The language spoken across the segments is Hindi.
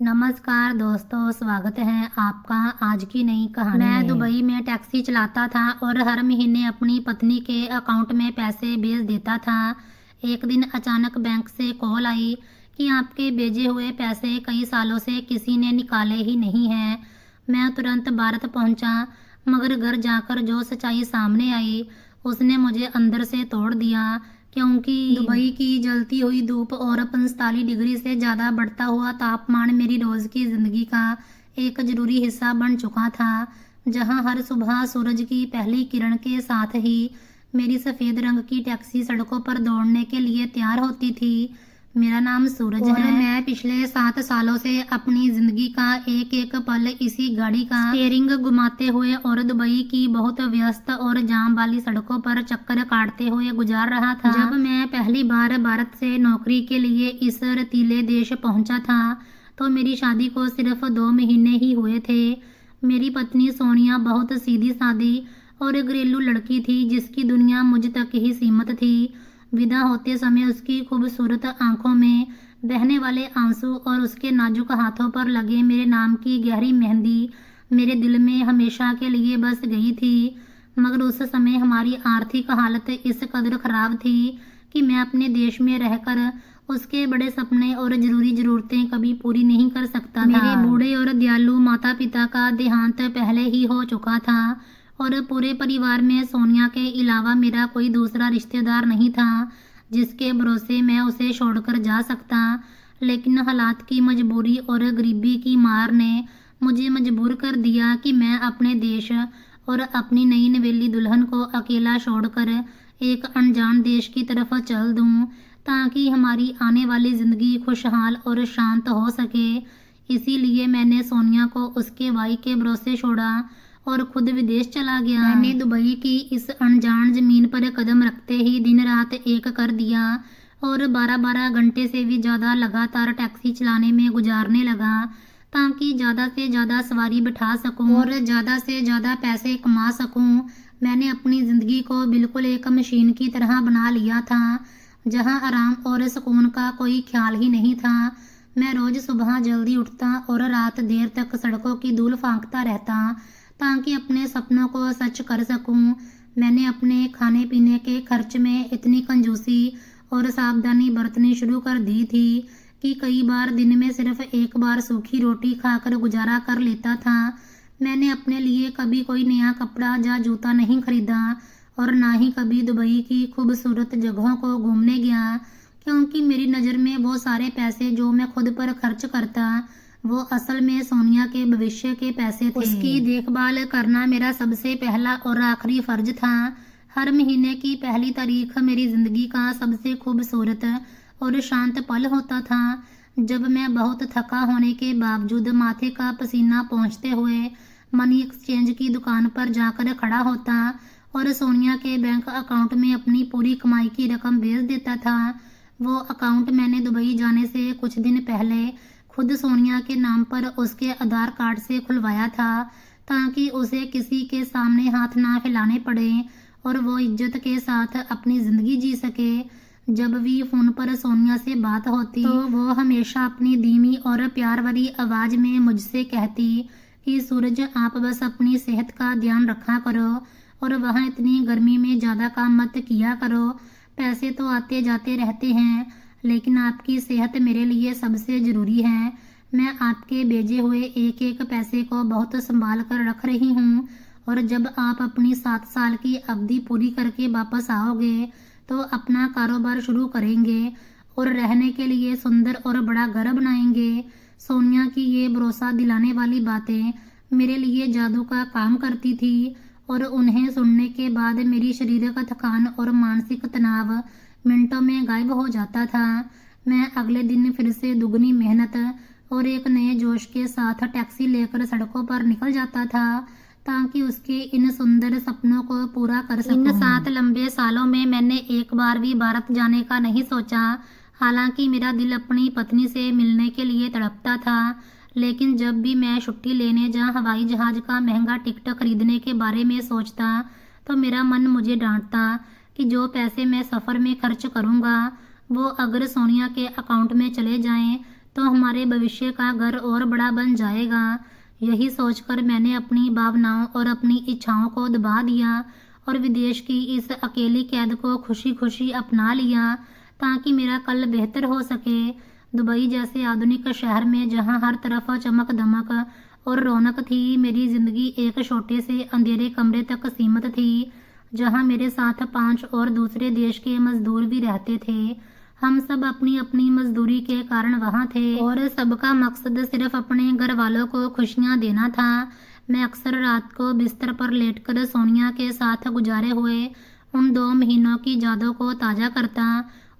नमस्कार दोस्तों, स्वागत है आपका आज की नई कहानी में। मैं दुबई में टैक्सी चलाता था और हर महीने अपनी पत्नी के अकाउंट में पैसे भेज देता था। एक दिन अचानक बैंक से कॉल आई कि आपके भेजे हुए पैसे कई सालों से किसी ने निकाले ही नहीं हैं। मैं तुरंत भारत पहुंचा, मगर घर जाकर जो सच्चाई सामने आई उसने मुझे अंदर से तोड़ दिया, क्योंकि दुबई की जलती हुई धूप और 45 डिग्री से ज़्यादा बढ़ता हुआ तापमान मेरी रोज़ की ज़िंदगी का एक ज़रूरी हिस्सा बन चुका था। जहां हर सुबह सूरज की पहली किरण के साथ ही मेरी सफ़ेद रंग की टैक्सी सड़कों पर दौड़ने के लिए तैयार होती थी। मेरा नाम सूरज है और मैं पिछले 7 सालों से अपनी ज़िंदगी का एक एक पल इसी गाड़ी का स्टीयरिंग घुमाते हुए और दुबई की बहुत व्यस्त और जाम वाली सड़कों पर चक्कर काटते हुए गुजार रहा था। जब मैं पहली बार भारत से नौकरी के लिए इस रतीले देश पहुंचा था तो मेरी शादी को सिर्फ 2 महीने ही हुए थे। मेरी पत्नी सोनिया बहुत सीधी सादी और घरेलू लड़की थी जिसकी दुनिया मुझ तक ही सीमित थी। विदा होते समय उसकी खूबसूरत आंखों में बहने वाले आंसू और उसके नाजुक हाथों पर लगे मेरे नाम की गहरी मेहंदी मेरे दिल में हमेशा के लिए बस गई थी। मगर उस समय हमारी आर्थिक हालत इस कदर खराब थी कि मैं अपने देश में रहकर उसके बड़े सपने और जरूरी ज़रूरतें कभी पूरी नहीं कर सकता था। मेरे बूढ़े और दयालु माता पिता का देहांत पहले ही हो चुका था और पूरे परिवार में सोनिया के अलावा मेरा कोई दूसरा रिश्तेदार नहीं था जिसके भरोसे मैं उसे छोड़कर जा सकता। लेकिन हालात की मजबूरी और गरीबी की मार ने मुझे मजबूर कर दिया कि मैं अपने देश और अपनी नई नवेली दुल्हन को अकेला छोड़कर एक अनजान देश की तरफ चल दूं, ताकि हमारी आने वाली ज़िंदगी खुशहाल और शांत हो सके। इसीलिए मैंने सोनिया को उसके भाई के भरोसे छोड़ा और खुद विदेश चला गया। मैंने दुबई की इस अनजान ज़मीन पर कदम रखते ही दिन रात एक कर दिया और 12-12 घंटे से भी ज़्यादा लगातार टैक्सी चलाने में गुजारने लगा, ताकि ज़्यादा से ज़्यादा सवारी बिठा सकूं और ज़्यादा से ज़्यादा पैसे कमा सकूं। मैंने अपनी ज़िंदगी को बिल्कुल एक मशीन की तरह बना लिया था, जहां आराम और सुकून का कोई ख्याल ही नहीं था। मैं रोज़ सुबह जल्दी उठता और रात देर तक सड़कों की धूल फांकता रहता, ताकि अपने सपनों को सच कर सकूं। मैंने अपने खाने पीने के खर्च में इतनी कंजूसी और सावधानी बरतनी शुरू कर दी थी कि कई बार दिन में सिर्फ एक बार सूखी रोटी खाकर गुजारा कर लेता था। मैंने अपने लिए कभी कोई नया कपड़ा या जूता नहीं खरीदा और ना ही कभी दुबई की खूबसूरत जगहों को घूमने गया, क्योंकि मेरी नज़र में वो सारे पैसे जो मैं खुद पर खर्च करता वो असल में सोनिया के भविष्य के पैसे थे। उसकी देखभाल करना मेरा सबसे पहला और आखिरी फर्ज था। हर महीने की पहली तारीख मेरी ज़िंदगी का सबसे खूबसूरत और शांत पल होता था, जब मैं बहुत थका होने के बावजूद माथे का पसीना पोंछते हुए मनी एक्सचेंज की दुकान पर जाकर खड़ा होता और सोनिया के बैंक अकाउंट में अपनी पूरी कमाई की रकम भेज देता था। वो अकाउंट मैंने दुबई जाने से कुछ दिन पहले खुद सोनिया के नाम पर उसके आधार कार्ड से खुलवाया था, ताकि उसे किसी के सामने हाथ ना फैलाने पड़े और वो इज्जत के साथ अपनी ज़िंदगी जी सके। जब भी फ़ोन पर सोनिया से बात होती तो वो हमेशा अपनी धीमी और प्यार भरी आवाज़ में मुझसे कहती कि सूरज, आप बस अपनी सेहत का ध्यान रखा करो और वहाँ इतनी गर्मी में ज़्यादा काम मत किया करो। पैसे तो आते जाते रहते हैं, लेकिन आपकी सेहत मेरे लिए सबसे ज़रूरी है। मैं आपके भेजे हुए एक एक पैसे को बहुत संभाल कर रख रही हूँ और जब आप अपनी 7 साल की अवधि पूरी करके वापस आओगे तो अपना कारोबार शुरू करेंगे और रहने के लिए सुंदर और बड़ा घर बनाएंगे। सोनिया की ये भरोसा दिलाने वाली बातें मेरे लिए जादू का काम करती थी और उन्हें सुनने के बाद मेरी शारीरिक थकान और मानसिक तनाव मिनटों में गायब हो जाता था। मैं अगले दिन फिर से दुगनी मेहनत और एक नए जोश के साथ टैक्सी लेकर सड़कों पर निकल जाता था, ताकि उसके इन सुंदर सपनों को पूरा कर सकूं। इन 7 लंबे सालों में मैंने एक बार भी भारत जाने का नहीं सोचा। हालांकि मेरा दिल अपनी पत्नी से मिलने के लिए तड़पता था, लेकिन जब भी मैं छुट्टी लेने या हवाई जहाज़ का महंगा टिकट खरीदने के बारे में सोचता तो मेरा मन मुझे डांटता कि जो पैसे मैं सफ़र में खर्च करूंगा वो अगर सोनिया के अकाउंट में चले जाएं तो हमारे भविष्य का घर और बड़ा बन जाएगा। यही सोचकर मैंने अपनी भावनाओं और अपनी इच्छाओं को दबा दिया और विदेश की इस अकेली कैद को खुशी खुशी अपना लिया ताकि मेरा कल बेहतर हो सके। दुबई जैसे आधुनिक शहर में जहां हर तरफ चमक दमक और रौनक थी, मेरी जिंदगी एक छोटे से अंधेरे कमरे तक सीमित थी, जहां मेरे साथ 5 और दूसरे देश के मजदूर भी रहते थे। हम सब अपनी अपनी मजदूरी के कारण वहां थे और सबका मकसद सिर्फ अपने घर वालों को खुशियां देना था। मैं अक्सर रात को बिस्तर पर लेटकर सोनिया के साथ गुजारे हुए उन 2 महीनों की यादों को ताज़ा करता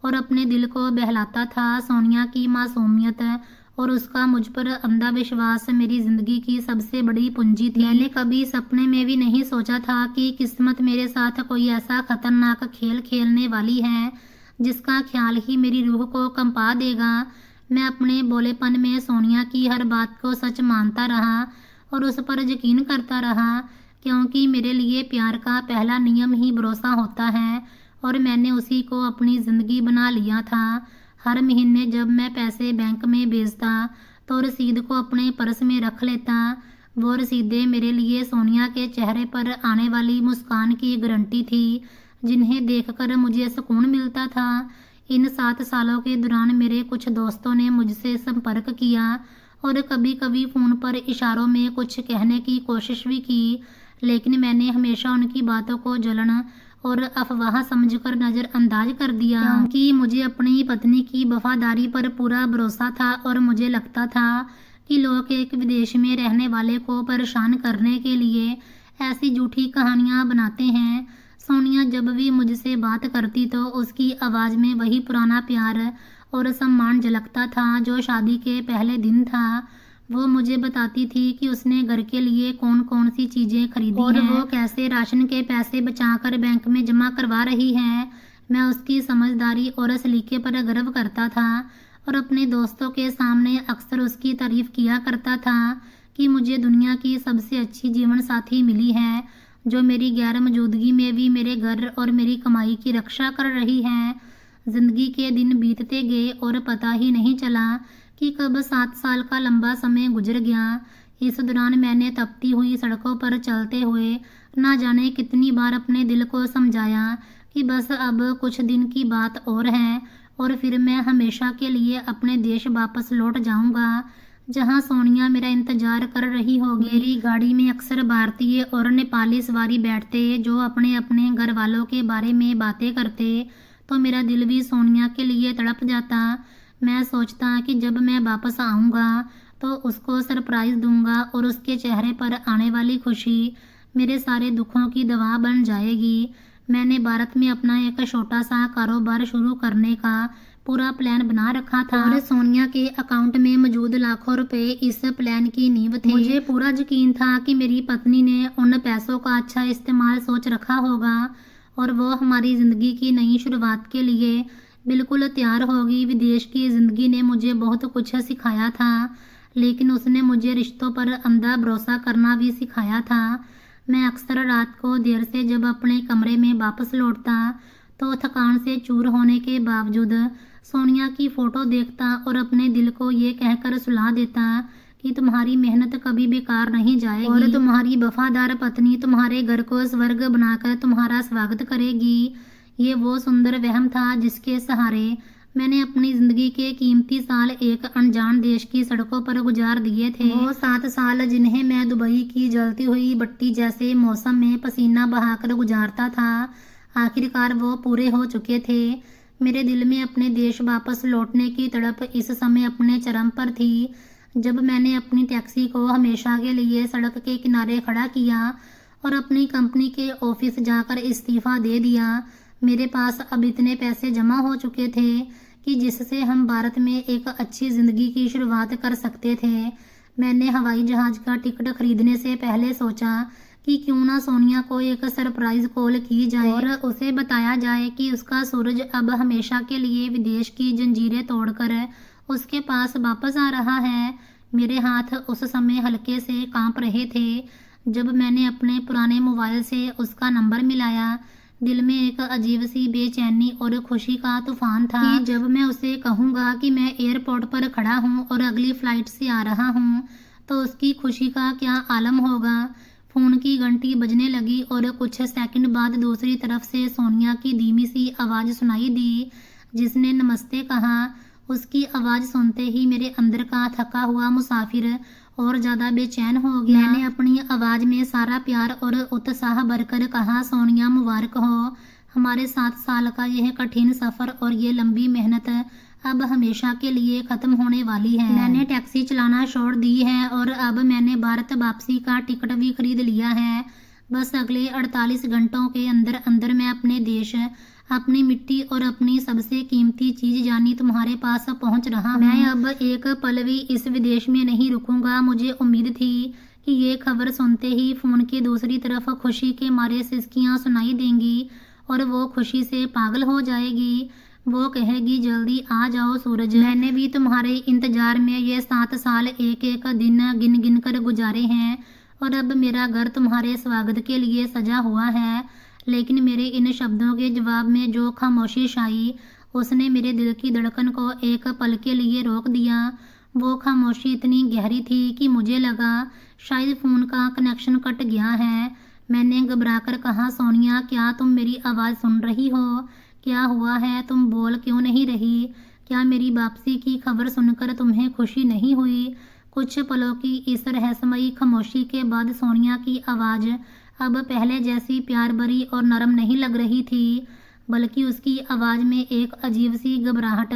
और अपने दिल को बहलाता था। सोनिया की मासूमियत और उसका मुझ पर अंधा विश्वास मेरी जिंदगी की सबसे बड़ी पूंजी थी। मैंने कभी सपने में भी नहीं सोचा था कि किस्मत मेरे साथ कोई ऐसा खतरनाक खेल खेलने वाली है जिसका ख्याल ही मेरी रूह को कंपा देगा। मैं अपने भोलेपन में सोनिया की हर बात को सच मानता रहा और उस पर यकीन करता रहा, क्योंकि मेरे लिए प्यार का पहला नियम ही भरोसा होता है और मैंने उसी को अपनी ज़िंदगी बना लिया था। हर महीने जब मैं पैसे बैंक में भेजता तो रसीद को अपने पर्स में रख लेता। वो रसीदें मेरे लिए सोनिया के चेहरे पर आने वाली मुस्कान की गारंटी थी, जिन्हें देखकर मुझे सुकून मिलता था। इन 7 सालों के दौरान मेरे कुछ दोस्तों ने मुझसे संपर्क किया और कभी कभी फ़ोन पर इशारों में कुछ कहने की कोशिश भी की, लेकिन मैंने हमेशा उनकी बातों को जलन और अफवाह समझकर नज़रअंदाज कर दिया, क्योंकि मुझे अपनी पत्नी की वफादारी पर पूरा भरोसा था और मुझे लगता था कि लोग एक विदेश में रहने वाले को परेशान करने के लिए ऐसी झूठी कहानियाँ बनाते हैं। सोनिया जब भी मुझसे बात करती तो उसकी आवाज़ में वही पुराना प्यार और सम्मान झलकता था जो शादी के पहले दिन था। वो मुझे बताती थी कि उसने घर के लिए कौन कौन सी चीज़ें खरीदी और वो कैसे राशन के पैसे बचाकर बैंक में जमा करवा रही है। मैं उसकी समझदारी और सलीके पर गर्व करता था और अपने दोस्तों के सामने अक्सर उसकी तारीफ किया करता था कि मुझे दुनिया की सबसे अच्छी जीवन साथी मिली है, जो मेरी गैर मौजूदगी में भी मेरे घर और मेरी कमाई की रक्षा कर रही है। जिंदगी के दिन बीतते गए और पता ही नहीं चला कि कब 7 साल का लंबा समय गुजर गया। इस दौरान मैंने तपती हुई सड़कों पर चलते हुए ना जाने कितनी बार अपने दिल को समझाया कि बस अब कुछ दिन की बात और है और फिर मैं हमेशा के लिए अपने देश वापस लौट जाऊंगा, जहां सोनिया मेरा इंतजार कर रही होगी। मेरी गाड़ी में अक्सर भारतीय और नेपाली सवारी बैठते जो अपने अपने घर वालों के बारे में बातें करते, तो मेरा दिल भी सोनिया के लिए तड़प जाता। मैं सोचता कि जब मैं वापस आऊँगा तो उसको सरप्राइज़ दूंगा और उसके चेहरे पर आने वाली खुशी मेरे सारे दुखों की दवा बन जाएगी। मैंने भारत में अपना एक छोटा सा कारोबार शुरू करने का पूरा प्लान बना रखा था और सोनिया के अकाउंट में मौजूद लाखों रुपए इस प्लान की नींव थे। मुझे पूरा यकीन था कि मेरी पत्नी ने उन पैसों का अच्छा इस्तेमाल सोच रखा होगा और वो हमारी ज़िंदगी की नई शुरुआत के लिए बिल्कुल तैयार होगी। विदेश की ज़िंदगी ने मुझे बहुत कुछ सिखाया था, लेकिन उसने मुझे रिश्तों पर अंधा भरोसा करना भी सिखाया था। मैं अक्सर रात को देर से जब अपने कमरे में वापस लौटता तो थकान से चूर होने के बावजूद सोनिया की फ़ोटो देखता और अपने दिल को ये कहकर सुला देता कि तुम्हारी मेहनत कभी बेकार नहीं जाएगी और तुम्हारी वफादार पत्नी तुम्हारे घर को स्वर्ग बनाकर तुम्हारा स्वागत करेगी। ये वो सुंदर वहम था जिसके सहारे मैंने अपनी ज़िंदगी के कीमती साल एक अनजान देश की सड़कों पर गुजार दिए थे। वो 7 साल जिन्हें मैं दुबई की जलती हुई भट्टी जैसे मौसम में पसीना बहाकर गुजारता था, आखिरकार वो पूरे हो चुके थे। मेरे दिल में अपने देश वापस लौटने की तड़प इस समय अपने चरम पर थी जब मैंने अपनी टैक्सी को हमेशा के लिए सड़क के किनारे खड़ा किया और अपनी कंपनी के ऑफिस जाकर इस्तीफ़ा दे दिया। मेरे पास अब इतने पैसे जमा हो चुके थे कि जिससे हम भारत में एक अच्छी ज़िंदगी की शुरुआत कर सकते थे। मैंने हवाई जहाज़ का टिकट खरीदने से पहले सोचा कि क्यों ना सोनिया को एक सरप्राइज़ कॉल की जाए और उसे बताया जाए कि उसका सूरज अब हमेशा के लिए विदेश की जंजीरें तोड़कर उसके पास वापस आ रहा है। मेरे हाथ उस समय हल्के से कांप रहे थे जब मैंने अपने पुराने मोबाइल से उसका नंबर मिलाया। दिल में एक अजीब सी बेचैनी और खुशी का तूफान था कि जब मैं उसे कहूँगा कि मैं एयरपोर्ट पर खड़ा हूँ और अगली फ्लाइट से आ रहा हूँ तो उसकी खुशी का क्या आलम होगा। फोन की घंटी बजने लगी और कुछ सेकंड बाद दूसरी तरफ से सोनिया की धीमी सी आवाज़ सुनाई दी जिसने नमस्ते कहा। उसकी आवाज़ सुनते ही मेरे अंदर का थका हुआ मुसाफिर और ज़्यादा बेचैन हो गया। मैंने अपनी आवाज़ में सारा प्यार और उत्साह भरकर कहा, सोनिया मुबारक हो, हमारे 7 साल का यह कठिन सफ़र और ये लंबी मेहनत अब हमेशा के लिए ख़त्म होने वाली है। मैंने टैक्सी चलाना छोड़ दी है और अब मैंने भारत वापसी का टिकट भी खरीद लिया है। बस अगले 48 घंटों के अंदर अंदर मैं अपने देश, अपनी मिट्टी और अपनी सबसे कीमती चीज यानी तुम्हारे पास पहुंच रहा हूं। मैं अब एक पल भी इस विदेश में नहीं रुकूंगा। मुझे उम्मीद थी कि ये खबर सुनते ही फोन की दूसरी तरफ खुशी के मारे सिसकियां सुनाई देंगी और वो खुशी से पागल हो जाएगी। वो कहेगी, जल्दी आ जाओ सूरज, मैंने भी तुम्हारे इंतजार में ये 7 साल एक एक दिन गिन गिन कर गुजारे हैं और अब मेरा घर तुम्हारे स्वागत के लिए सजा हुआ है। लेकिन मेरे इन शब्दों के जवाब में जो खामोशी छाई उसने मेरे दिल की धड़कन को एक पल के लिए रोक दिया। वो खामोशी इतनी गहरी थी कि मुझे लगा शायद फ़ोन का कनेक्शन कट गया है। मैंने घबराकर कहा, सोनिया क्या तुम मेरी आवाज़ सुन रही हो? क्या हुआ है, तुम बोल क्यों नहीं रही? क्या मेरी वापसी की खबर सुनकर तुम्हें खुशी नहीं हुई? कुछ पलों की इस रहस्यमयी खामोशी के बाद सोनिया की आवाज़ अब पहले जैसी प्यार भरी और नरम नहीं लग रही थी, बल्कि उसकी आवाज़ में एक अजीब सी घबराहट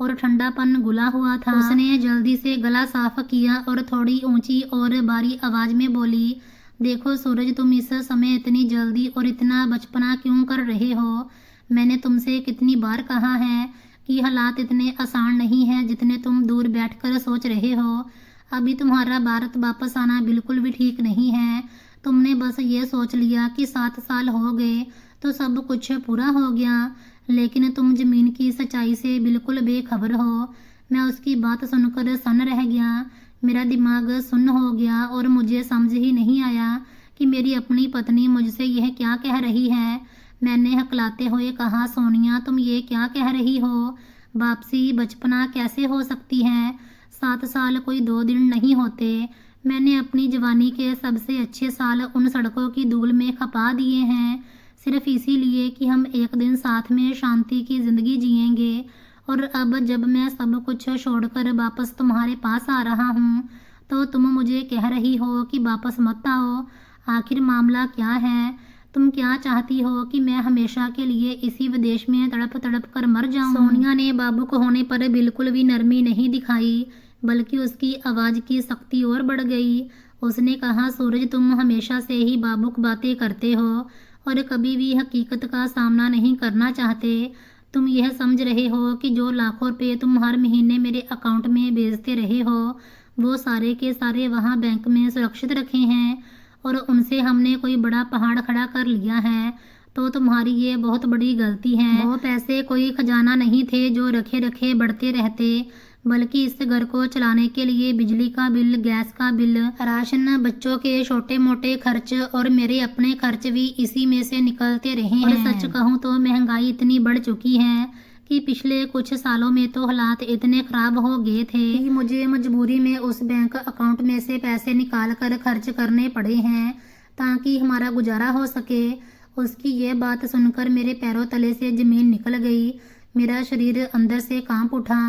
और ठंडापन घुला हुआ था। उसने जल्दी से गला साफ किया और थोड़ी ऊंची और भारी आवाज़ में बोली, देखो सूरज, तुम इस समय इतनी जल्दी और इतना बचपना क्यों कर रहे हो? मैंने तुमसे कितनी बार कहा है कि हालात इतने आसान नहीं हैं जितने तुम दूर बैठकर सोच रहे हो। अभी तुम्हारा भारत वापस आना बिल्कुल भी ठीक नहीं है। तुमने बस ये सोच लिया कि 7 साल हो गए तो सब कुछ पूरा हो गया, लेकिन तुम ज़मीन की सच्चाई से बिल्कुल बेखबर हो। मैं उसकी बात सुनकर सन्न रह गया। मेरा दिमाग सुन्न हो गया और मुझे समझ ही नहीं आया कि मेरी अपनी पत्नी मुझसे यह क्या कह रही है। मैंने हकलाते हुए कहा, सोनिया तुम ये क्या कह रही हो? वापसी बचपना कैसे हो सकती है? 7 साल कोई 2 दिन नहीं होते। मैंने अपनी जवानी के सबसे अच्छे साल उन सड़कों की धूल में खपा दिए हैं सिर्फ इसीलिए कि हम एक दिन साथ में शांति की ज़िंदगी जिएंगे। और अब जब मैं सब कुछ छोड़कर वापस तुम्हारे पास आ रहा हूँ तो तुम मुझे कह रही हो कि वापस मत आओ। आखिर मामला क्या है? तुम क्या चाहती हो कि मैं हमेशा के लिए इसी विदेश में तड़प तड़प कर मर जाऊं? सोनिया ने बाबूक होने पर बिल्कुल भी नरमी नहीं दिखाई, बल्कि उसकी आवाज़ की सख्ती और बढ़ गई। उसने कहा, सूरज तुम हमेशा से ही बाबूक बातें करते हो और कभी भी हकीकत का सामना नहीं करना चाहते। तुम यह समझ रहे हो कि जो लाखों रुपये तुम हर महीने मेरे अकाउंट में भेजते रहे हो वो सारे के सारे वहाँ बैंक में सुरक्षित रखे हैं और उनसे हमने कोई बड़ा पहाड़ खड़ा कर लिया है। तो तुम्हारी ये बहुत बड़ी गलती है। वो पैसे कोई खजाना नहीं थे जो रखे रखे बढ़ते रहते, बल्कि इस घर को चलाने के लिए बिजली का बिल, गैस का बिल, राशन, बच्चों के छोटे मोटे खर्च और मेरे अपने खर्च भी इसी में से निकलते रहे हैं। और सच कहूँ तो महंगाई इतनी बढ़ चुकी है कि पिछले कुछ सालों में तो हालात इतने खराब हो गए थे कि मुझे मजबूरी में उस बैंक अकाउंट में से पैसे निकाल कर खर्च करने पड़े हैं ताकि हमारा गुजारा हो सके। उसकी ये बात सुनकर मेरे पैरों तले से ज़मीन निकल गई। मेरा शरीर अंदर से कांप उठा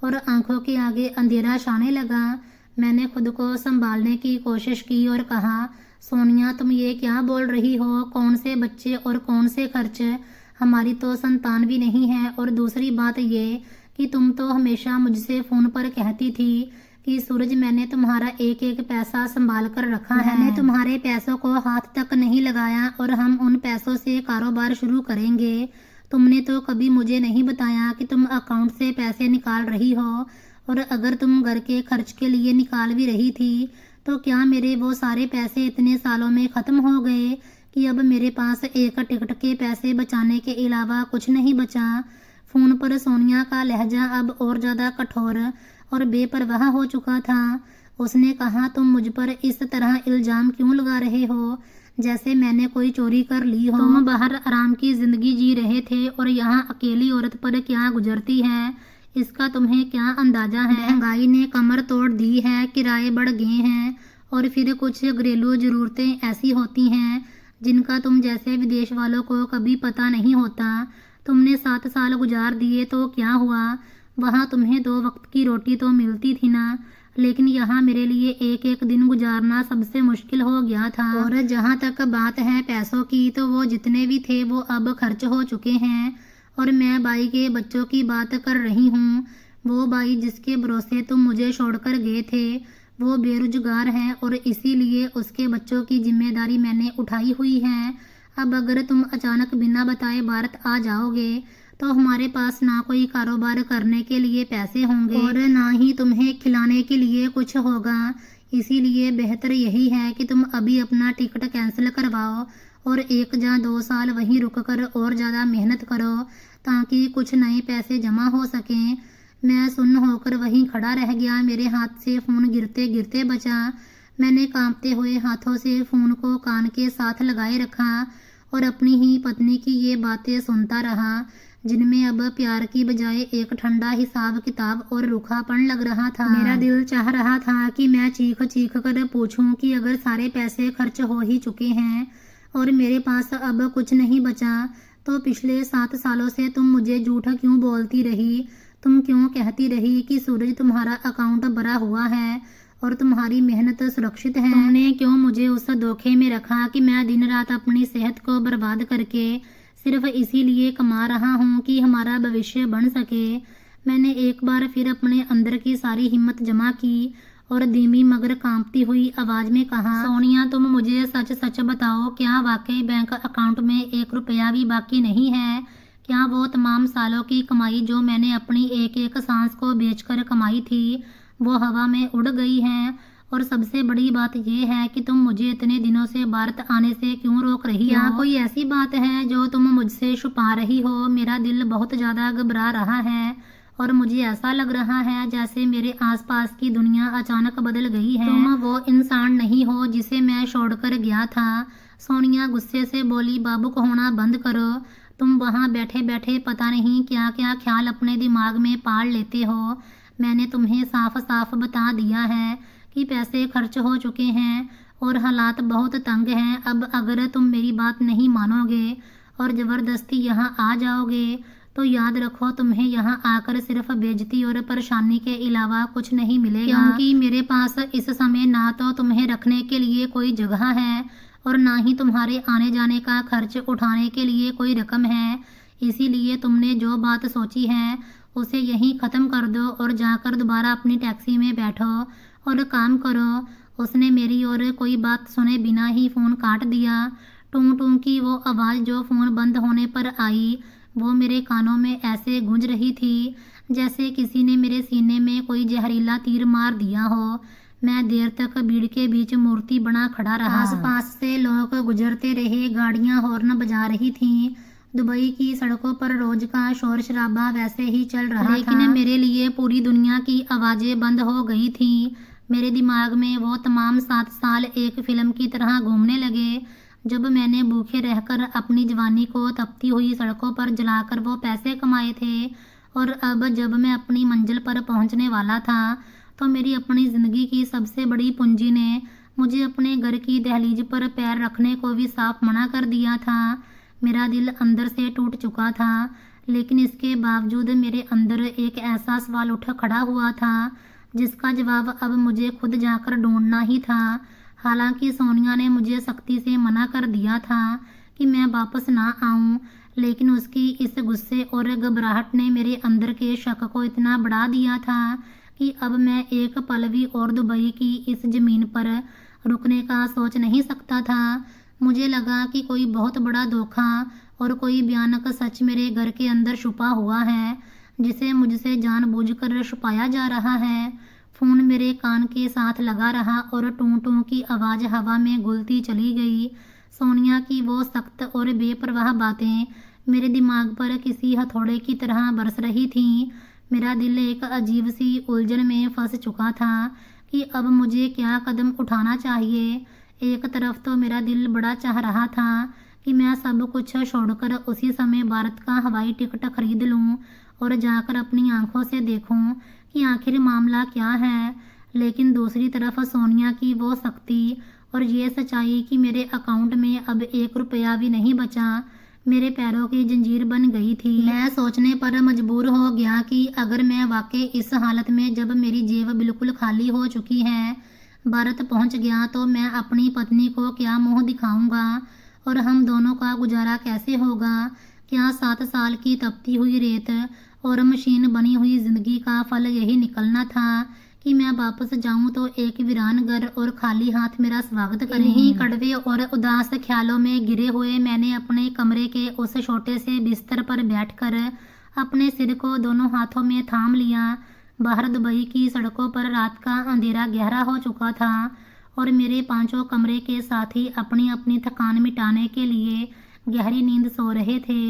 और आंखों के आगे अंधेरा छाने लगा। मैंने खुद को संभालने की कोशिश की और कहा, सोनिया तुम ये क्या बोल रही हो? कौन से बच्चे और कौन से खर्च? हमारी तो संतान भी नहीं है। और दूसरी बात ये कि तुम तो हमेशा मुझसे फ़ोन पर कहती थी कि सूरज मैंने तुम्हारा एक एक पैसा संभाल कर रखा है। मैंने तुम्हारे पैसों को हाथ तक नहीं लगाया और हम उन पैसों से कारोबार शुरू करेंगे। तुमने तो कभी मुझे नहीं बताया कि तुम अकाउंट से पैसे निकाल रही हो, और अगर तुम घर के खर्च के लिए निकाल भी रही थी तो क्या मेरे वो सारे पैसे इतने सालों में ख़त्म हो गए कि अब मेरे पास एक टिकट के पैसे बचाने के अलावा कुछ नहीं बचा? फ़ोन पर सोनिया का लहजा अब और ज़्यादा कठोर और बेपरवाह हो चुका था। उसने कहा, तुम मुझ पर इस तरह इल्ज़ाम क्यों लगा रहे हो? जैसे मैंने कोई चोरी कर ली हो। तुम बाहर आराम की जिंदगी जी रहे थे और यहाँ अकेली औरत पर क्या गुजरती है, इसका तुम्हें क्या अंदाजा है। महंगाई ने कमर तोड़ दी है, किराए बढ़ गए हैं और फिर कुछ घरेलू जरूरतें ऐसी होती हैं जिनका तुम जैसे विदेश वालों को कभी पता नहीं होता। तुमने 7 साल गुजार दिए तो क्या हुआ, वहाँ तुम्हें 2 वक्त की रोटी तो मिलती थी ना, लेकिन यहाँ मेरे लिए एक एक दिन गुजारना सबसे मुश्किल हो गया था। और जहाँ तक बात है पैसों की, तो वो जितने भी थे वो अब खर्च हो चुके हैं। और मैं बाई के बच्चों की बात कर रही हूँ। वो बाई जिसके भरोसे तुम मुझे छोड़कर गए थे वो बेरोजगार है और इसीलिए उसके बच्चों की जिम्मेदारी मैंने उठाई हुई है। अब अगर तुम अचानक बिना बताए भारत आ जाओगे तो हमारे पास ना कोई कारोबार करने के लिए पैसे होंगे और ना ही तुम्हें खिलाने के लिए कुछ होगा। इसीलिए बेहतर यही है कि तुम अभी अपना टिकट कैंसिल करवाओ और 1 या 2 साल वहीं रुक कर और ज़्यादा मेहनत करो ताकि कुछ नए पैसे जमा हो सकें। मैं सुन्न होकर वहीं खड़ा रह गया। मेरे हाथ से फ़ोन गिरते गिरते बचा। मैंने कांपते हुए हाथों से फ़ोन को कान के साथ लगाए रखा और अपनी ही पत्नी की ये बातें सुनता रहा जिनमें अब प्यार की बजाय एक ठंडा हिसाब किताब और रूखापन लग रहा था। मेरा दिल चाह रहा था कि मैं चीख चीख कर पूछूं कि अगर सारे पैसे खर्च हो ही चुके हैं और मेरे पास अब कुछ नहीं बचा तो पिछले 7 सालों से तुम मुझे झूठ क्यों बोलती रही। तुम क्यों कहती रही कि सूरज तुम्हारा अकाउंट भरा हुआ है और तुम्हारी मेहनत सुरक्षित है। तुमने क्यों मुझे उस धोखे में रखा कि मैं दिन रात अपनी सेहत को बर्बाद करके सिर्फ इसीलिए कमा रहा हूँ कि हमारा भविष्य बन सके। मैंने एक बार फिर अपने अंदर की सारी हिम्मत जमा की और धीमी मगर कांपती हुई आवाज में कहा, सोनिया तुम मुझे सच सच बताओ, क्या वाकई बैंक अकाउंट में 1 रुपया भी बाकी नहीं है? क्या वो तमाम सालों की कमाई जो मैंने अपनी एक एक सांस को बेचकर कमाई थी वो हवा में उड़ गई है? और सबसे बड़ी बात यह है कि तुम मुझे इतने दिनों से भारत आने से क्यों रोक रही हो? क्या कोई ऐसी बात है जो तुम मुझसे छुपा रही हो? मेरा दिल बहुत ज़्यादा घबरा रहा है और मुझे ऐसा लग रहा है जैसे मेरे आसपास की दुनिया अचानक बदल गई है। तुम वो इंसान नहीं हो जिसे मैं छोड़कर गया था। सोनिया गुस्से से बोली, बाबूक होना बंद करो। तुम वहाँ बैठे बैठे पता नहीं क्या क्या ख्याल अपने दिमाग में पाल लेते हो। मैंने तुम्हें साफ साफ बता दिया है कि पैसे खर्च हो चुके हैं और हालात बहुत तंग हैं। अब अगर तुम मेरी बात नहीं मानोगे और ज़बरदस्ती यहाँ आ जाओगे तो याद रखो तुम्हें यहाँ आकर सिर्फ बेइज्जती और परेशानी के अलावा कुछ नहीं मिलेगा। क्योंकि मेरे पास इस समय ना तो तुम्हें रखने के लिए कोई जगह है और ना ही तुम्हारे आने जाने का खर्च उठाने के लिए कोई रकम है। इसीलिए तुमने जो बात सोची है उसे यहीं ख़त्म कर दो और जाकर दोबारा अपनी टैक्सी में बैठो और काम करो। उसने मेरी और कोई बात सुने बिना ही फ़ोन काट दिया। टूं टूं की वो आवाज़ जो फ़ोन बंद होने पर आई वो मेरे कानों में ऐसे गूंज रही थी जैसे किसी ने मेरे सीने में कोई जहरीला तीर मार दिया हो। मैं देर तक भीड़ के बीच मूर्ति बना खड़ा रहा। आसपास से लोग गुजरते रहे, गाड़ियां हॉर्न बजा रही थीं। दुबई की सड़कों पर रोज का शोर शराबा वैसे ही चल रहा लेकिन मेरे लिए पूरी दुनिया की आवाज़ें बंद हो गई थीं। मेरे दिमाग में वो तमाम 7 साल एक फिल्म की तरह घूमने लगे जब मैंने भूखे रहकर अपनी जवानी को तपती हुई सड़कों पर जलाकर वो पैसे कमाए थे। और अब जब मैं अपनी मंजिल पर पहुंचने वाला था तो मेरी अपनी ज़िंदगी की सबसे बड़ी पूंजी ने मुझे अपने घर की दहलीज पर पैर रखने को भी साफ मना कर दिया था। मेरा दिल अंदर से टूट चुका था, लेकिन इसके बावजूद मेरे अंदर एक ऐसा सवाल उठ खड़ा हुआ था जिसका जवाब अब मुझे खुद जाकर ढूंढना ही था। हालांकि सोनिया ने मुझे सख्ती से मना कर दिया था कि मैं वापस ना आऊं, लेकिन उसकी इस गुस्से और घबराहट ने मेरे अंदर के शक को इतना बढ़ा दिया था कि अब मैं एक पल भी और दुबई की इस ज़मीन पर रुकने का सोच नहीं सकता था। मुझे लगा कि कोई बहुत बड़ा धोखा और कोई भयानक सच मेरे घर के अंदर छुपा हुआ है जिसे मुझसे जानबूझकर छुपाया जा रहा है। फ़ोन मेरे कान के साथ लगा रहा और टूं टूं की आवाज़ हवा में घुलती चली गई। सोनिया की वो सख्त और बेपरवाह बातें मेरे दिमाग पर किसी हथौड़े की तरह बरस रही थीं। मेरा दिल एक अजीब सी उलझन में फंस चुका था कि अब मुझे क्या कदम उठाना चाहिए। एक तरफ तो मेरा दिल बड़ा चाह रहा था कि मैं सब कुछ छोड़कर उसी समय भारत का हवाई टिकट खरीद लूं और जाकर अपनी आंखों से देखूं कि आखिर मामला क्या है, लेकिन दूसरी तरफ सोनिया की वो शक्ति और ये सच्चाई कि मेरे अकाउंट में अब 1 रुपया भी नहीं बचा मेरे पैरों की जंजीर बन गई थी। मैं सोचने पर मजबूर हो गया कि अगर मैं वाकई इस हालत में, जब मेरी जेब बिल्कुल खाली हो चुकी है, भारत पहुंच गया तो मैं अपनी पत्नी को क्या मुंह दिखाऊंगा और हम दोनों का गुजारा कैसे होगा। क्या 7 साल की तपती हुई रेत और मशीन बनी हुई जिंदगी का फल यही निकलना था कि मैं वापस जाऊं तो एक वीरान घर और खाली हाथ मेरा स्वागत करें। इन्हीं कड़वे और उदास ख्यालों में घिरे हुए मैंने अपने कमरे के उस छोटे से बिस्तर पर बैठकर अपने सिर को दोनों हाथों में थाम लिया। बाहर दुबई की सड़कों पर रात का अंधेरा गहरा हो चुका था और मेरे 5 कमरे के साथी अपनी अपनी थकान मिटाने के लिए गहरी नींद सो रहे थे,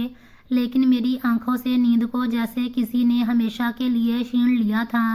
लेकिन मेरी आंखों से नींद को जैसे किसी ने हमेशा के लिए छीन लिया था।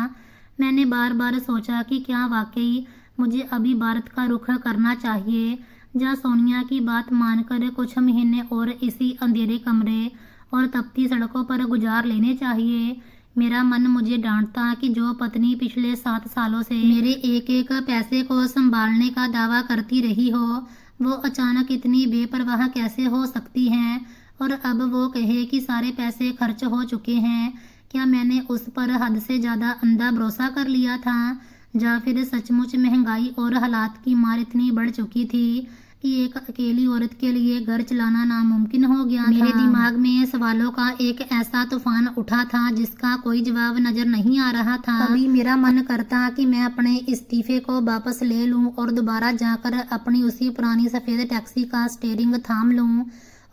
मैंने बार बार सोचा कि क्या वाकई मुझे अभी भारत का रुख करना चाहिए, या सोनिया की बात मानकर कुछ महीने और इसी अंधेरे कमरे और तपती सड़कों पर गुजार लेने चाहिए। मेरा मन मुझे डांटता कि जो पत्नी पिछले 7 सालों से मेरे एक एक पैसे को संभालने का दावा करती रही हो, वो अचानक इतनी बेपरवाह कैसे हो सकती है और अब वो कहे कि सारे पैसे खर्च हो चुके हैं। क्या मैंने उस पर हद से ज़्यादा अंधा भरोसा कर लिया था, या फिर सचमुच महंगाई और हालात की मार इतनी बढ़ चुकी थी कि एक अकेली औरत के लिए घर चलाना नामुमकिन हो गया था। मेरे दिमाग में सवालों का एक ऐसा तूफान उठा था जिसका कोई जवाब नजर नहीं आ रहा था। कभी मेरा मन करता कि मैं अपने इस्तीफे को वापस ले लूं और दोबारा जाकर अपनी उसी पुरानी सफ़ेद टैक्सी का स्टीयरिंग थाम लूं,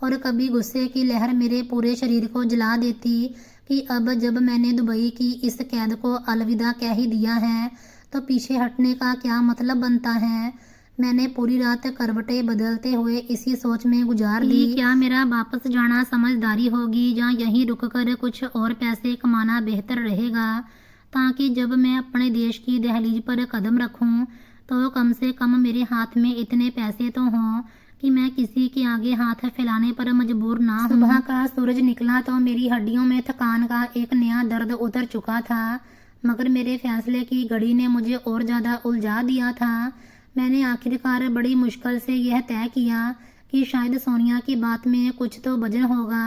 और कभी गुस्से की लहर मेरे पूरे शरीर को जला देती कि अब जब मैंने दुबई की इस कैद को अलविदा कह ही दिया है तो पीछे हटने का क्या मतलब बनता है। मैंने पूरी रात करवटें बदलते हुए इसी सोच में गुजार दी। क्या मेरा वापस जाना समझदारी होगी या यहीं रुककर कुछ और पैसे कमाना बेहतर रहेगा, ताकि जब मैं अपने देश की दहलीज पर कदम रखूं तो कम से कम मेरे हाथ में इतने पैसे तो हों कि मैं किसी के आगे हाथ फैलाने पर मजबूर ना हूं। सुबह का सूरज निकला तो मेरी हड्डियों में थकान का एक नया दर्द उतर चुका था, मगर मेरे फैसले की घड़ी ने मुझे और ज़्यादा उलझा दिया था। मैंने आखिरकार बड़ी मुश्किल से यह तय किया कि शायद सोनिया की बात में कुछ तो वजन होगा।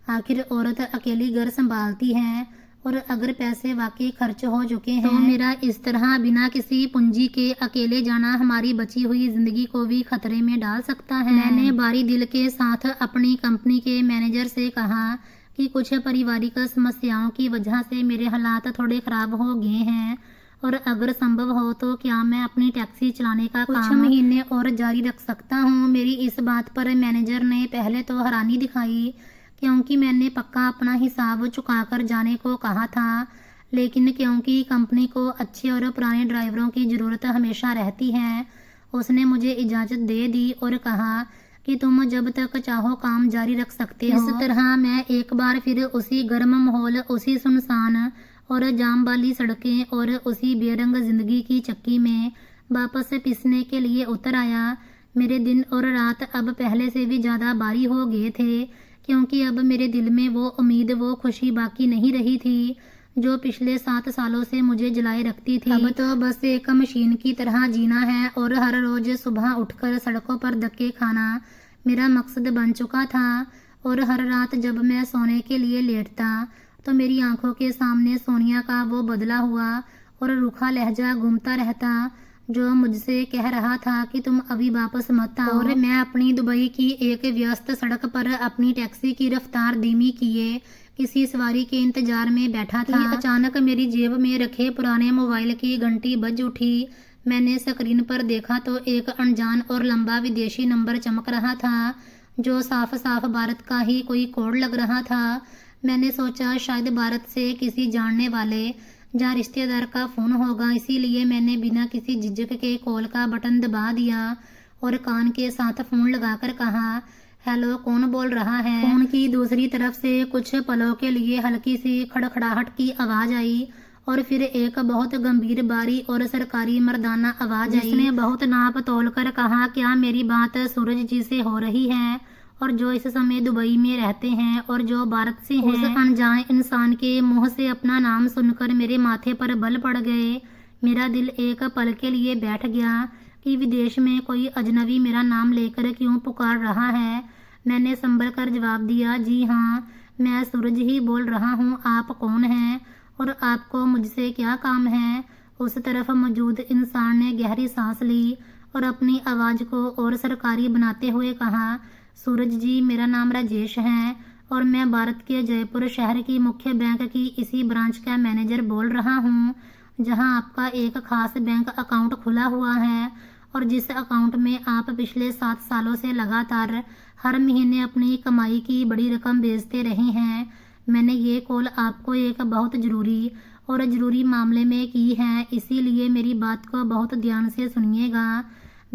आखिर औरत अकेली घर संभालती है और अगर पैसे वाकई खर्च हो चुके हैं तो मेरा इस तरह बिना किसी पूंजी के अकेले जाना हमारी बची हुई जिंदगी को भी खतरे में डाल सकता है। मैंने बारी दिल के साथ अपनी कंपनी के मैनेजर से कहा कि कुछ पारिवारिक समस्याओं की वजह से मेरे हालात थोड़े खराब हो गए हैं और अगर संभव हो तो क्या मैं अपनी टैक्सी चलाने का काम कुछ महीने और जारी रख सकता हूँ। मेरी इस बात पर मैनेजर ने पहले तो हैरानी दिखाई, क्योंकि मैंने पक्का अपना हिसाब चुकाकर जाने को कहा था, लेकिन क्योंकि कंपनी को अच्छे और पुराने ड्राइवरों की ज़रूरत हमेशा रहती है, उसने मुझे इजाज़त दे दी और कहा कि तुम जब तक चाहो काम जारी रख सकते हो। इस तरह मैं एक बार फिर उसी गर्म माहौल, उसी सुनसान और जाम वाली सड़कें और उसी बेरंग जिंदगी की चक्की में वापस पिसने के लिए उतर आया। मेरे दिन और रात अब पहले से भी ज़्यादा भारी हो गए थे, क्योंकि अब मेरे दिल में वो उम्मीद, वो खुशी बाकी नहीं रही थी जो पिछले 7 सालों से मुझे जलाए रखती थी। अब तो बस एक मशीन की तरह जीना है और हर रोज सुबह उठकर सड़कों पर धक्के खाना मेरा मकसद बन चुका था। और हर रात जब मैं सोने के लिए लेटता तो मेरी आंखों के सामने सोनिया का वो बदला हुआ और रूखा लहजा घूमता रहता जो मुझसे कह रहा था कि तुम अभी वापस मत आओ। और मैं अपनी दुबई की एक व्यस्त सड़क पर अपनी टैक्सी की रफ्तार धीमी किए किसी सवारी के इंतजार में बैठा था। अचानक मेरी जेब में रखे पुराने मोबाइल की घंटी बज उठी। मैंने स्क्रीन पर देखा तो एक अनजान और लंबा विदेशी नंबर चमक रहा था जो साफ साफ भारत का ही कोई कोड लग रहा था। मैंने सोचा शायद भारत से किसी जानने वाले या रिश्तेदार का फ़ोन होगा, इसीलिए मैंने बिना किसी झिझक के कॉल का बटन दबा दिया और कान के साथ फ़ोन लगाकर कहा, हेलो, कौन बोल रहा है। फ़ोन की दूसरी तरफ से कुछ पलों के लिए हल्की सी खड़खड़ाहट की आवाज़ आई और फिर एक बहुत गंभीर बारी और सरकारी मर्दाना आवाज आई, जिसने बहुत नाप तोल कर कहा, क्या मेरी बात सूरज जी से हो रही है, और जो इस समय दुबई में रहते हैं और जो भारत से हैं। उस अनजाने इंसान के मुंह से अपना नाम सुनकर मेरे माथे पर बल पड़ गए। मेरा दिल एक पल के लिए बैठ गया कि विदेश में कोई अजनबी मेरा नाम लेकर क्यों पुकार रहा है। मैंने संभल कर जवाब दिया, जी हाँ, मैं सूरज ही बोल रहा हूँ। आप कौन हैं और आपको मुझसे क्या काम है? उस तरफ मौजूद इंसान ने गहरी सांस ली और अपनी आवाज़ को और सरकारी बनाते हुए कहा, सूरज जी, मेरा नाम राजेश है और मैं भारत के जयपुर शहर की मुख्य बैंक की इसी ब्रांच का मैनेजर बोल रहा हूँ, जहाँ आपका एक खास बैंक अकाउंट खुला हुआ है और जिस अकाउंट में आप पिछले 7 सालों से लगातार हर महीने अपनी कमाई की बड़ी रकम भेजते रहे हैं। मैंने ये कॉल आपको एक बहुत ज़रूरी मामले में की है, इसीलिए मेरी बात को बहुत ध्यान से सुनिएगा।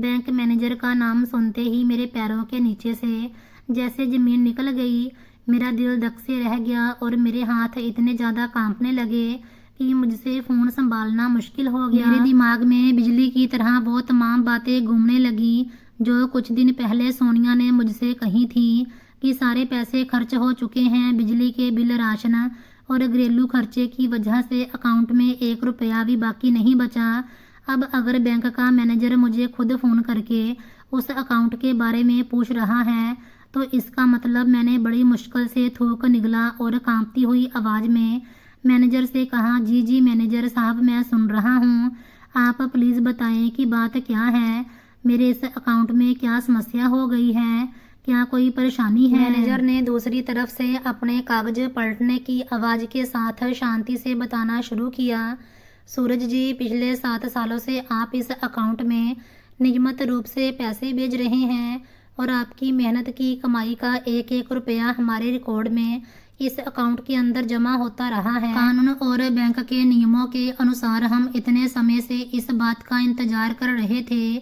बैंक मैनेजर का नाम सुनते ही मेरे पैरों के नीचे से जैसे ज़मीन निकल गई। मेरा दिल धक से रह गया और मेरे हाथ इतने ज़्यादा कांपने लगे कि मुझसे फ़ोन संभालना मुश्किल हो गया। मेरे दिमाग में बिजली की तरह वो तमाम बातें घूमने लगी जो कुछ दिन पहले सोनिया ने मुझसे कही थी कि सारे पैसे खर्च हो चुके हैं। बिजली के बिल, राशन और घरेलू खर्चे की वजह से अकाउंट में 1 रुपया भी बाकी नहीं बचा। अब अगर बैंक का मैनेजर मुझे खुद फ़ोन करके उस अकाउंट के बारे में पूछ रहा है तो इसका मतलब मैंने बड़ी मुश्किल से थूक निगला और कांपती हुई आवाज़ में मैनेजर से कहा, जी जी मैनेजर साहब, मैं सुन रहा हूँ। आप प्लीज़ बताएं कि बात क्या है, मेरे इस अकाउंट में क्या समस्या हो गई है, क्या कोई परेशानी है? मैनेजर ने दूसरी तरफ से अपने कागज पलटने की आवाज़ के साथ शांति से बताना शुरू किया, सूरज जी, पिछले 7 सालों से आप इस अकाउंट में नियमित रूप से पैसे भेज रहे हैं और आपकी मेहनत की कमाई का 1-1 रुपया हमारे रिकॉर्ड में इस अकाउंट के अंदर जमा होता रहा है। कानून और बैंक के नियमों के अनुसार हम इतने समय से इस बात का इंतजार कर रहे थे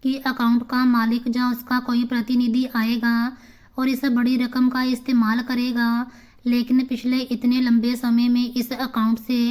कि अकाउंट का मालिक या उसका कोई प्रतिनिधि आएगा और इस बड़ी रकम का इस्तेमाल करेगा, लेकिन पिछले इतने लंबे समय में इस अकाउंट से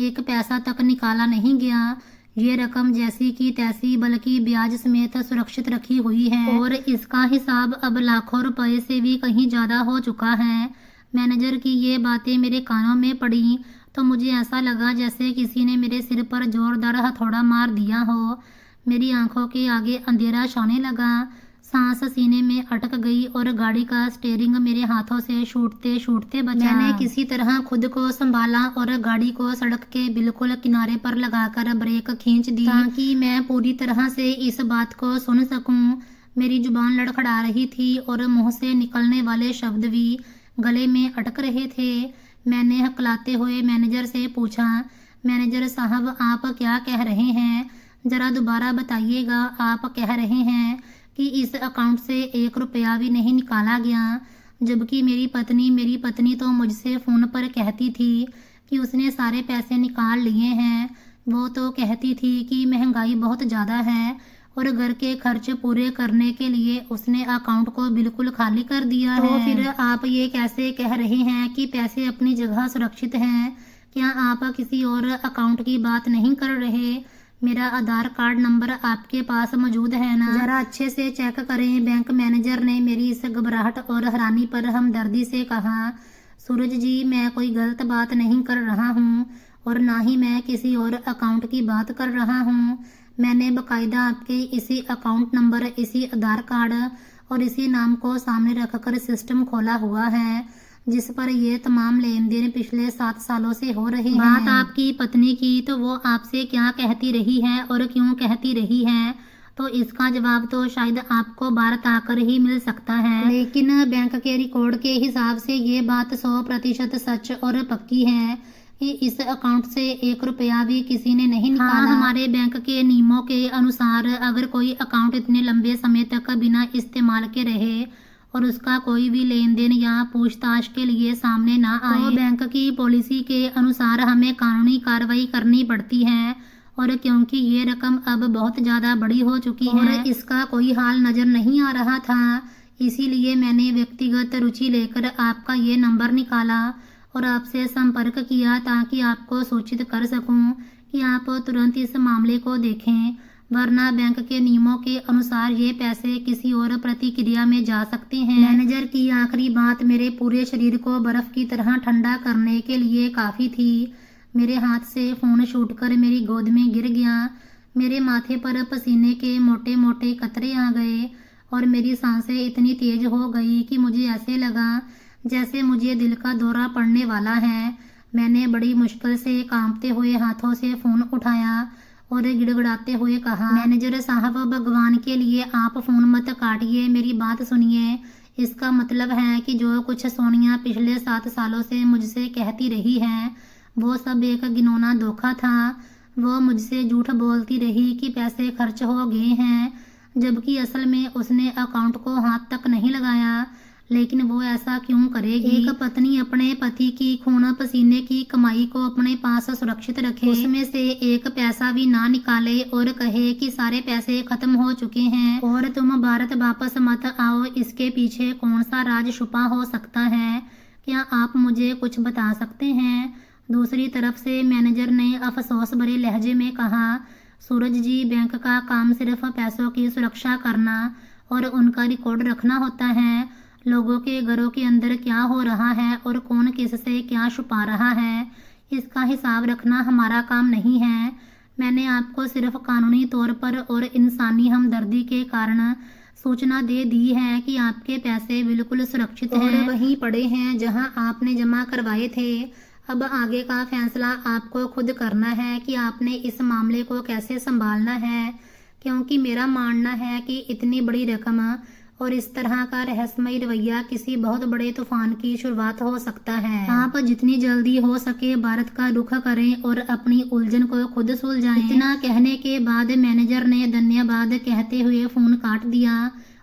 एक पैसा तक निकाला नहीं गया। ये रकम जैसी की तैसी बल्कि ब्याज समेत सुरक्षित रखी हुई है और इसका हिसाब अब लाखों रुपए से भी कहीं ज़्यादा हो चुका है। मैनेजर की ये बातें मेरे कानों में पड़ी तो मुझे ऐसा लगा जैसे किसी ने मेरे सिर पर जोरदार हथौड़ा मार दिया हो। मेरी आंखों के आगे अंधेरा छाने लगा, सांस सीने में अटक गई और गाड़ी का स्टीयरिंग मेरे हाथों से छूटते छूटते बचा। मैंने किसी तरह खुद को संभाला और गाड़ी को सड़क के बिल्कुल किनारे पर लगाकर ब्रेक खींच दी ताकि मैं पूरी तरह से इस बात को सुन सकूं। मेरी जुबान लड़खड़ा रही थी और मुंह से निकलने वाले शब्द भी गले में अटक रहे थे। मैंने हकलाते हुए मैनेजर से पूछा, मैनेजर साहब, आप क्या कह रहे हैं? ज़रा दोबारा बताइएगा। आप कह रहे हैं कि इस अकाउंट से 1 रुपया भी नहीं निकाला गया, जबकि मेरी पत्नी तो मुझसे फ़ोन पर कहती थी कि उसने सारे पैसे निकाल लिए हैं। वो तो कहती थी कि महंगाई बहुत ज़्यादा है और घर के खर्च पूरे करने के लिए उसने अकाउंट को बिल्कुल खाली कर दिया है। तो फिर आप ये कैसे कह रहे हैं कि पैसे अपनी जगह सुरक्षित हैं? क्या आप किसी और अकाउंट की बात नहीं कर रहे? मेरा आधार कार्ड नंबर आपके पास मौजूद है ना? ज़रा अच्छे से चेक करें। बैंक मैनेजर ने मेरी इस घबराहट और हैरानी पर हमदर्दी से कहा, सूरज जी, मैं कोई गलत बात नहीं कर रहा हूँ और ना ही मैं किसी और अकाउंट की बात कर रहा हूँ। मैंने बाकायदा आपके इसी अकाउंट नंबर, इसी आधार कार्ड और इसी नाम को सामने रखकर सिस्टम खोला हुआ है जिस पर ये तमाम लेन देन पिछले 7 सालों से हो रहे हैं। बात आपकी पत्नी की, तो वो आपसे क्या कहती रही है और क्यों कहती रही है? तो इसका जवाब तो शायद आपको भारत आकर ही मिल सकता है, लेकिन बैंक के रिकॉर्ड के हिसाब से ये बात 100% सच और पक्की है कि इस अकाउंट से 1 रुपया भी किसी ने नहीं निकाला। हाँ, हमारे बैंक के नियमों के अनुसार अगर कोई अकाउंट इतने लंबे समय तक बिना इस्तेमाल के रहे और उसका कोई भी लेन देन या पूछताछ के लिए सामने ना आए तो बैंक की पॉलिसी के अनुसार हमें कानूनी कार्रवाई करनी पड़ती है। और क्योंकि ये रकम अब बहुत ज़्यादा बड़ी हो चुकी है और इसका कोई हाल नज़र नहीं आ रहा था, इसीलिए मैंने व्यक्तिगत रुचि लेकर आपका ये नंबर निकाला और आपसे संपर्क किया ताकि आपको सूचित कर सकूं कि आप तुरंत इस मामले को देखें, वरना बैंक के नियमों के अनुसार ये पैसे किसी और प्रतिक्रिया में जा सकते हैं। मैनेजर की आखिरी बात मेरे पूरे शरीर को बर्फ की तरह ठंडा करने के लिए काफ़ी थी। मेरे हाथ से फ़ोन छूटकर मेरी गोद में गिर गया। मेरे माथे पर पसीने के मोटे मोटे कतरे आ गए और मेरी सांसें इतनी तेज हो गई कि मुझे ऐसे लगा जैसे मुझे दिल का दौरा पड़ने वाला है। मैंने बड़ी मुश्किल से कांपते हुए हाथों से फ़ोन उठाया और गिड़गिड़ाते हुए कहा, मैनेजर साहब, भगवान के लिए आप फ़ोन मत काटिए, मेरी बात सुनिए। इसका मतलब है कि जो कुछ सोनिया पिछले 7 सालों से मुझसे कहती रही है वो सब एक घिनौना धोखा था। वो मुझसे झूठ बोलती रही कि पैसे खर्च हो गए हैं, जबकि असल में उसने अकाउंट को हाथ तक नहीं लगाया। लेकिन वो ऐसा क्यों करेगी? एक पत्नी अपने पति की खून पसीने की कमाई को अपने पास सुरक्षित रखे, उसमें से एक पैसा भी ना निकाले और कहे कि सारे पैसे खत्म हो चुके हैं और तुम भारत वापस मत आओ, इसके पीछे कौन सा राज छुपा हो सकता है? क्या आप मुझे कुछ बता सकते हैं? दूसरी तरफ से मैनेजर ने अफसोस भरे लहजे में कहा, सूरज जी, बैंक का काम सिर्फ पैसों की सुरक्षा करना और उनका रिकॉर्ड रखना होता है। लोगों के घरों के अंदर क्या हो रहा है और कौन किससे क्या छुपा रहा है, इसका हिसाब रखना हमारा काम नहीं है। मैंने आपको सिर्फ कानूनी तौर पर और इंसानी हमदर्दी के कारण सूचना दे दी है कि आपके पैसे बिल्कुल सुरक्षित हैं और वहीं पड़े हैं जहां आपने जमा करवाए थे। अब आगे का फैसला आपको खुद करना है कि आपने इस मामले को कैसे संभालना है, क्योंकि मेरा मानना है कि इतनी बड़ी रकम और इस तरह का रहस्यमय रवैया किसी बहुत बड़े तूफान की शुरुआत हो सकता है। आप जितनी जल्दी हो सके भारत का रुख करें और अपनी उलझन को खुद सुलझाएं। इतना कहने के बाद मैनेजर ने धन्यवाद कहते हुए फ़ोन काट दिया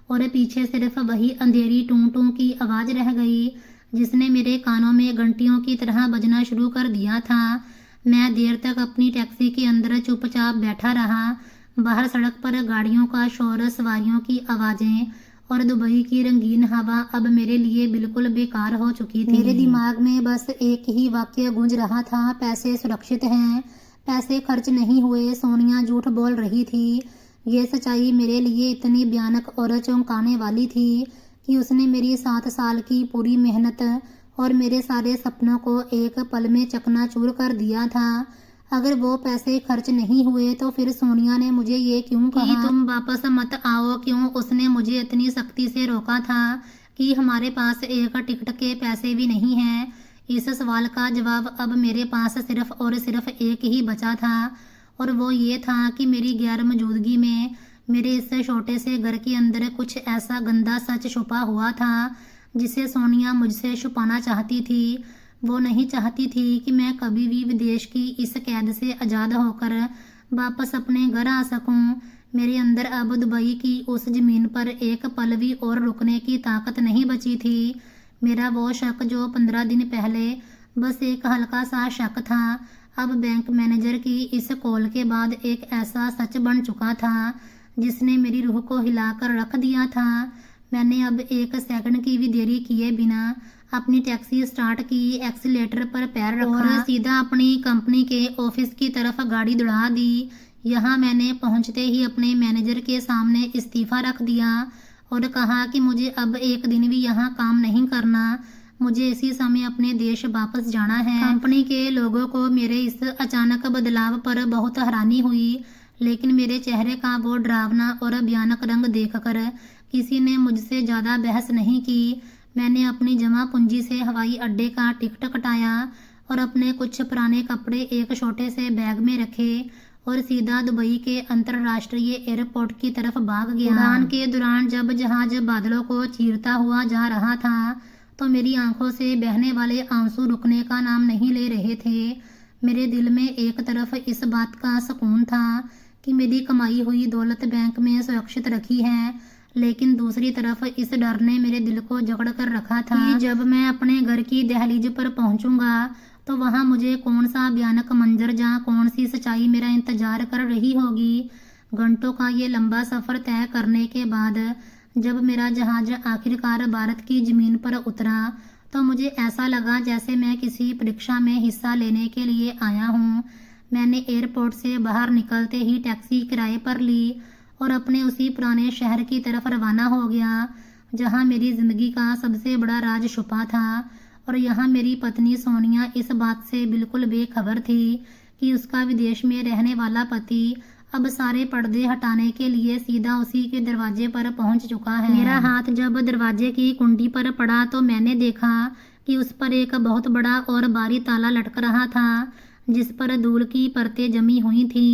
और पीछे सिर्फ वही अंधेरी टूं टूं की आवाज़ रह गई जिसने मेरे कानों में घंटियों की तरह बजना शुरू कर दिया था। मैं देर तक अपनी टैक्सी के अंदर चुपचाप बैठा रहा। बाहर सड़क पर गाड़ियों का शोर, सवारियों की आवाज़ें और दुबई की रंगीन हवा अब मेरे लिए बिल्कुल बेकार हो चुकी थी। मेरे दिमाग में बस एक ही वाक्य गूंज रहा था, पैसे सुरक्षित हैं, पैसे खर्च नहीं हुए, सोनिया झूठ बोल रही थी। ये सच्चाई मेरे लिए इतनी भयानक और चौंकाने वाली थी कि उसने मेरी 7 साल की पूरी मेहनत और मेरे सारे सपनों को एक पल में चकनाचूर कर दिया था। अगर वो पैसे खर्च नहीं हुए तो फिर सोनिया ने मुझे ये क्यों कहा कि तुम वापस मत आओ? क्यों उसने मुझे इतनी सख्ती से रोका था कि हमारे पास एक टिकट के पैसे भी नहीं हैं? इस सवाल का जवाब अब मेरे पास सिर्फ और सिर्फ एक ही बचा था और वो ये था कि मेरी गैर मौजूदगी में मेरे इस छोटे से घर के अंदर कुछ ऐसा गंदा सच छुपा हुआ था जिसे सोनिया मुझसे छुपाना चाहती थी। वो नहीं चाहती थी कि मैं कभी भी विदेश की इस कैद से आज़ाद होकर वापस अपने घर आ सकूं। मेरे अंदर अब दुबई की उस ज़मीन पर एक पल भी और रुकने की ताकत नहीं बची थी। मेरा वो शक जो 15 दिन पहले बस एक हल्का सा शक था, अब बैंक मैनेजर की इस कॉल के बाद एक ऐसा सच बन चुका था जिसने मेरी रूह को हिलाकर रख दिया था। मैंने अब एक सेकंड की भी देरी किए बिना अपनी टैक्सी स्टार्ट की, एक्सीलेटर पर पैर रखा और सीधा अपनी कंपनी के ऑफिस की तरफ गाड़ी दौड़ा दी। यहाँ मैंने पहुँचते ही अपने मैनेजर के सामने इस्तीफ़ा रख दिया और कहा कि मुझे अब एक दिन भी यहाँ काम नहीं करना, मुझे इसी समय अपने देश वापस जाना है। कंपनी के लोगों को मेरे इस अचानक बदलाव पर बहुत हैरानी हुई, लेकिन मेरे चेहरे का वो डरावना और भयानक रंग देखकर किसी ने मुझसे ज़्यादा बहस नहीं की। मैंने अपनी जमा पूंजी से हवाई अड्डे का टिकट कटाया और अपने कुछ पुराने कपड़े एक छोटे से बैग में रखे और सीधा दुबई के अंतर्राष्ट्रीय एयरपोर्ट की तरफ भाग गया। उड़ान के दौरान जब जहाज बादलों को चीरता हुआ जा रहा था तो मेरी आंखों से बहने वाले आंसू रुकने का नाम नहीं ले रहे थे। मेरे दिल में एक तरफ इस बात का सुकून था कि मेरी कमाई हुई दौलत बैंक में सुरक्षित रखी है, लेकिन दूसरी तरफ इस डर ने मेरे दिल को जकड़ कर रखा था कि जब मैं अपने घर की दहलीज पर पहुंचूंगा तो वहां मुझे कौन सा भयानक मंजर, जहां कौन सी सच्चाई मेरा इंतजार कर रही होगी। घंटों का ये लंबा सफ़र तय करने के बाद जब मेरा जहाज आखिरकार भारत की ज़मीन पर उतरा तो मुझे ऐसा लगा जैसे मैं किसी परीक्षा में हिस्सा लेने के लिए आया हूँ। मैंने एयरपोर्ट से बाहर निकलते ही टैक्सी किराए पर ली और अपने उसी पुराने शहर की तरफ रवाना हो गया जहाँ मेरी ज़िंदगी का सबसे बड़ा राज छुपा था। और यहाँ मेरी पत्नी सोनिया इस बात से बिल्कुल बेखबर थी कि उसका विदेश में रहने वाला पति अब सारे पर्दे हटाने के लिए सीधा उसी के दरवाजे पर पहुंच चुका है। मेरा हाथ जब दरवाजे की कुंडी पर पड़ा तो मैंने देखा कि उस पर एक बहुत बड़ा और भारी ताला लटक रहा था जिस पर धूल की परतें जमी हुई थी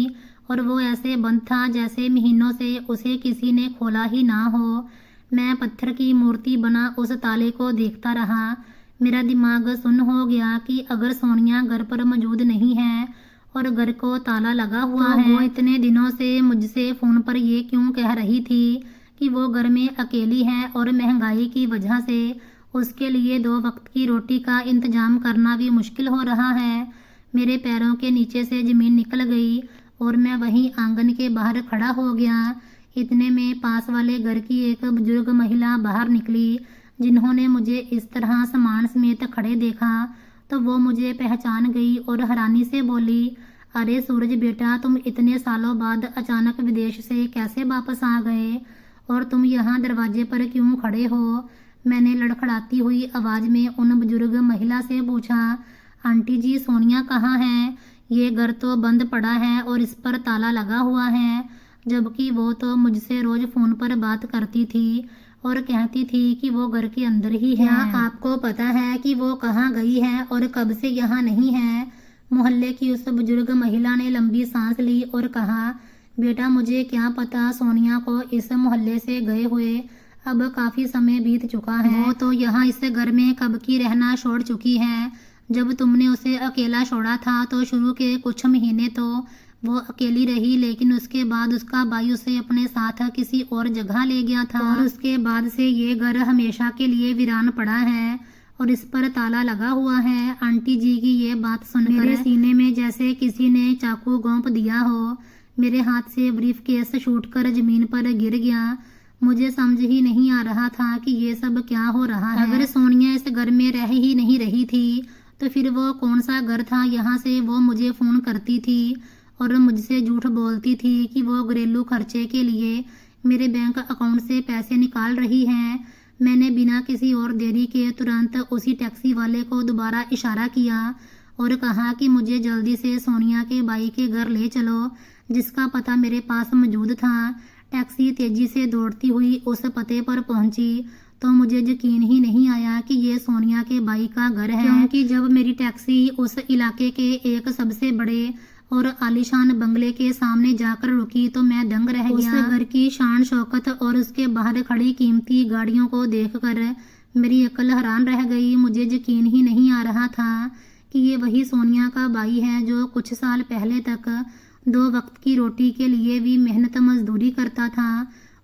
और वो ऐसे बंद था जैसे महीनों से उसे किसी ने खोला ही ना हो। मैं पत्थर की मूर्ति बना उस ताले को देखता रहा। मेरा दिमाग सुन्न हो गया कि अगर सोनिया घर पर मौजूद नहीं है और घर को ताला लगा हुआ है, वो इतने दिनों से मुझसे फ़ोन पर ये क्यों कह रही थी कि वो घर में अकेली है और महंगाई की वजह से उसके लिए 2 वक्त की रोटी का इंतजाम करना भी मुश्किल हो रहा है। मेरे पैरों के नीचे से ज़मीन निकल गई और मैं वहीं आंगन के बाहर खड़ा हो गया। इतने में पास वाले घर की एक बुजुर्ग महिला बाहर निकली। जिन्होंने मुझे इस तरह सामान समेत खड़े देखा तो वो मुझे पहचान गई और हैरानी से बोली, अरे सूरज बेटा, तुम इतने सालों बाद अचानक विदेश से कैसे वापस आ गए और तुम यहाँ दरवाजे पर क्यों खड़े हो? मैंने लड़खड़ाती हुई आवाज़ में उन बुजुर्ग महिला से पूछा, आंटी जी सोनिया कहाँ है? ये घर तो बंद पड़ा है और इस पर ताला लगा हुआ है, जबकि वो तो मुझसे रोज़ फ़ोन पर बात करती थी और कहती थी कि वो घर के अंदर ही है। आपको पता है कि वो कहाँ गई है और कब से यहाँ नहीं है? मोहल्ले की उस बुजुर्ग महिला ने लंबी सांस ली और कहा, बेटा मुझे क्या पता, सोनिया को इस मोहल्ले से गए हुए अब काफ़ी समय बीत चुका है। वो तो यहाँ इस घर में कब की रहना छोड़ चुकी है। जब तुमने उसे अकेला छोड़ा था तो शुरू के कुछ महीने तो वो अकेली रही, लेकिन उसके बाद उसका भाई उसे अपने साथ किसी और जगह ले गया था और उसके बाद से ये घर हमेशा के लिए वीरान पड़ा है और इस पर ताला लगा हुआ है। आंटी जी की ये बात सुनकर मेरे सीने में जैसे किसी ने चाकू घोंप दिया हो। मेरे हाथ से ब्रीफ केस छूटकर जमीन पर गिर गया। मुझे समझ ही नहीं आ रहा था कि ये सब क्या हो रहा है। अगर सोनिया इस घर में रह ही नहीं रही थी तो फिर वो कौन सा घर था? यहाँ से वो मुझे फ़ोन करती थी और मुझसे झूठ बोलती थी कि वो घरेलू खर्चे के लिए मेरे बैंक अकाउंट से पैसे निकाल रही हैं। मैंने बिना किसी और देरी के तुरंत उसी टैक्सी वाले को दोबारा इशारा किया और कहा कि मुझे जल्दी से सोनिया के भाई के घर ले चलो, जिसका पता मेरे पास मौजूद था। टैक्सी तेज़ी से दौड़ती हुई उस पते पर पहुंची तो मुझे यकीन ही नहीं आया कि ये सोनिया के भाई का घर है, क्योंकि जब मेरी टैक्सी उस इलाके के एक सबसे बड़े और आलीशान बंगले के सामने जाकर रुकी तो मैं दंग रह गया। उस घर की शान शौकत और उसके बाहर खड़ी कीमती गाड़ियों को देखकर मेरी अकल हैरान रह गई। मुझे यकीन ही नहीं आ रहा था कि ये वही सोनिया का भाई है जो कुछ साल पहले तक 2 वक्त की रोटी के लिए भी मेहनत मजदूरी करता था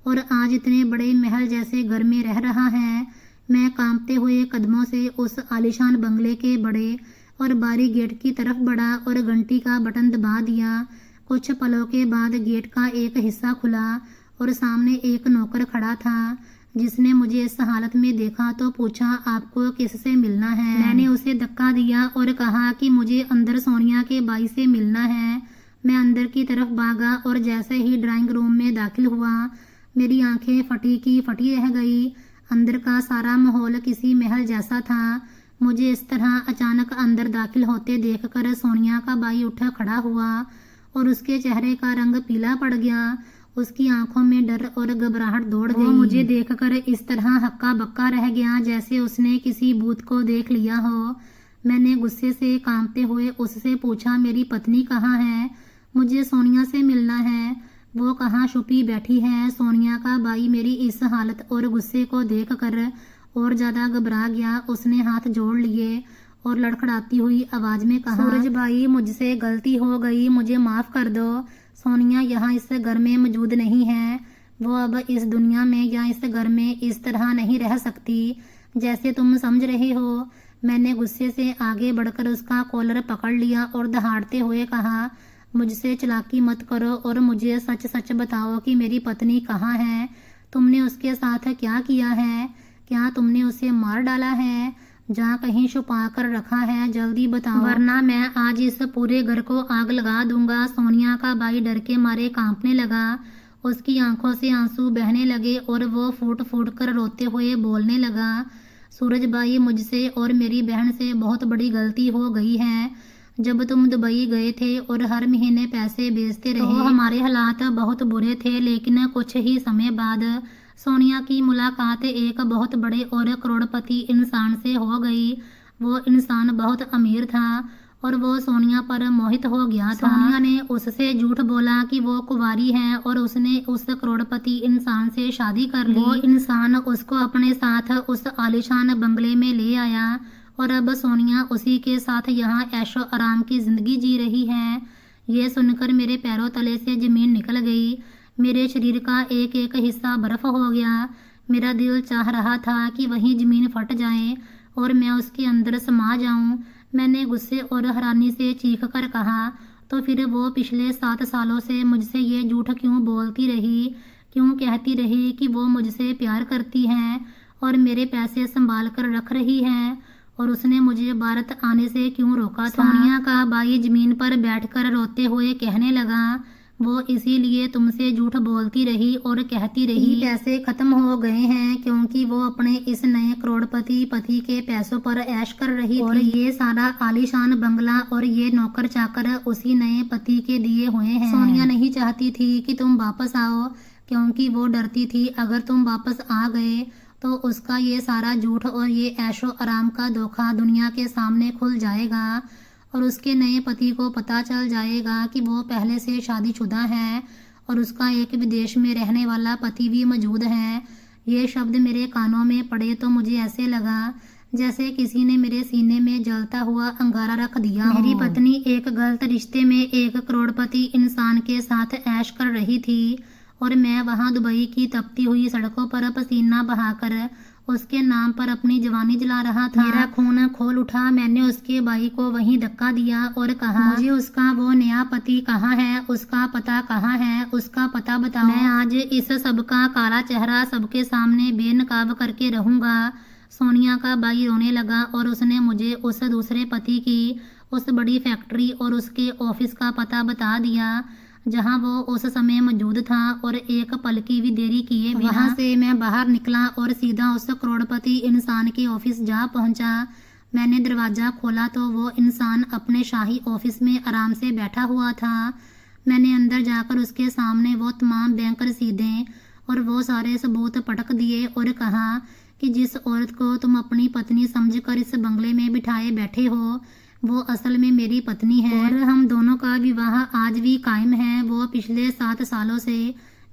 और आज इतने बड़े महल जैसे घर में रह रहा है। मैं कांपते हुए कदमों से उस आलीशान बंगले के बड़े और बारी गेट की तरफ बढ़ा और घंटी का बटन दबा दिया। कुछ पलों के बाद गेट का एक हिस्सा खुला और सामने एक नौकर खड़ा था, जिसने मुझे इस हालत में देखा तो पूछा, आपको किससे मिलना है? मैंने उसे धक्का दिया और कहा कि मुझे अंदर सोनिया के भाई से मिलना है। मैं अंदर की तरफ भागा और जैसे ही ड्राइंग रूम में दाखिल हुआ मेरी आंखें फटी की फटी रह गई। अंदर का सारा माहौल किसी महल जैसा था। मुझे इस तरह अचानक अंदर दाखिल होते देखकर सोनिया का भाई उठ खड़ा हुआ और उसके चेहरे का रंग पीला पड़ गया। उसकी आंखों में डर और घबराहट दौड़ गई। वो मुझे देखकर इस तरह हक्का बक्का रह गया जैसे उसने किसी भूत को देख लिया हो। मैंने गुस्से से कांपते हुए उससे पूछा, मेरी पत्नी कहाँ है? मुझे सोनिया से मिलना है। वो कहाँ छुपी बैठी है? सोनिया का भाई मेरी इस हालत और गुस्से को देखकर और ज़्यादा घबरा गया। उसने हाथ जोड़ लिए और लड़खड़ाती हुई आवाज़ में कहा, सूरज भाई मुझसे गलती हो गई, मुझे माफ़ कर दो। सोनिया यहाँ इस घर में मौजूद नहीं है। वो अब इस दुनिया में या इस घर में इस तरह नहीं रह सकती जैसे तुम समझ रहे हो। मैंने गुस्से से आगे बढ़कर उसका कॉलर पकड़ लिया और दहाड़ते हुए कहा, मुझसे चालाकी मत करो और मुझे सच सच बताओ कि मेरी पत्नी कहाँ है? तुमने उसके साथ क्या किया है? क्या तुमने उसे मार डाला है? जहाँ कहीं छुपा कर रखा है, जल्दी बताओ, वरना मैं आज इस पूरे घर को आग लगा दूंगा। सोनिया का भाई डर के मारे कांपने लगा। उसकी आंखों से आंसू बहने लगे और वो फूट फूट कर रोते हुए बोलने लगा, सूरज भाई, मुझसे और मेरी बहन से बहुत बड़ी गलती हो गई है। जब तुम दुबई गए थे और हर महीने पैसे भेजते रहे, तो हमारे हालात बहुत बुरे थे, लेकिन कुछ ही समय बाद सोनिया की मुलाकात एक बहुत बड़े और करोड़पति इंसान से हो गई। वो इंसान बहुत अमीर था और वो सोनिया पर मोहित हो गया था। सोनिया ने उससे झूठ बोला कि वो कुंवारी है और उसने उस करोड़पति इंसान से शादी कर ली। वो इंसान उसको अपने साथ उस आलीशान बंगले में ले आया और अब सोनिया उसी के साथ यहाँ ऐशो आराम की जिंदगी जी रही है। ये सुनकर मेरे पैरों तले से जमीन निकल गई। मेरे शरीर का एक एक हिस्सा बर्फ हो गया। मेरा दिल चाह रहा था कि वहीं जमीन फट जाए और मैं उसके अंदर समा जाऊं। मैंने गुस्से और हैरानी से चीख कर कहा, तो फिर वो पिछले 7 सालों से मुझसे ये झूठ क्यों बोलती रही, क्यों कहती रही कि वो मुझसे प्यार करती है और मेरे पैसे संभाल कर रख रही है, और उसने मुझे भारत आने से क्यों रोका था। सोनिया का भाई जमीन पर बैठकर रोते हुए कहने लगा, वो इसीलिए तुमसे झूठ बोलती रही और कहती रही पैसे खत्म हो गए हैं, क्योंकि वो अपने इस नए करोड़पति पति के पैसों पर ऐश कर रही और थी। ये सारा आलीशान बंगला और ये नौकर चाकर उसी नए पति के दिए हुए हैं। सोनिया नहीं चाहती थी कि तुम वापस आओ, क्योंकि वो डरती थी अगर तुम वापस आ गए तो उसका ये सारा झूठ और ये ऐशो आराम का धोखा दुनिया के सामने खुल जाएगा और उसके नए पति को पता चल जाएगा कि वो पहले से शादीशुदा है और उसका एक विदेश में रहने वाला पति भी मौजूद है। ये शब्द मेरे कानों में पड़े तो मुझे ऐसे लगा जैसे किसी ने मेरे सीने में जलता हुआ अंगारा रख दिया। मेरी पत्नी एक गलत रिश्ते में एक करोड़पति इंसान के साथ ऐश कर रही थी और मैं वहां दुबई की तपती हुई सड़कों पर पसीना बहाकर उसके नाम पर अपनी जवानी जला रहा था। मेरा खून खोल उठा। मैंने उसके भाई को वहीं धक्का दिया और कहा, मुझे उसका वो नया पति कहाँ है, उसका पता कहाँ है, उसका पता बताओ। मैं आज इस सबका काला चेहरा सबके सामने बेनकाब करके रहूंगा। सोनिया का भाई रोने लगा और उसने मुझे उस दूसरे पति की उस बड़ी फैक्ट्री और उसके ऑफिस का पता बता दिया जहां वो उस समय मौजूद था और एक पल की भी देरी किए बिना वहां से मैं बाहर निकला और सीधा उस करोड़पति इंसान के ऑफिस जा पहुंचा। मैंने दरवाजा खोला तो वो इंसान अपने शाही ऑफिस में आराम से बैठा हुआ था। मैंने अंदर जाकर उसके सामने वो तमाम बैंक रसीदें और वो सारे सबूत पटक दिए और कहा कि जिस औरत को तुम अपनी पत्नी समझकर इस बंगले में बिठाए बैठे हो वो असल में मेरी पत्नी है और हम दोनों का विवाह आज भी कायम है। वो पिछले 7 सालों से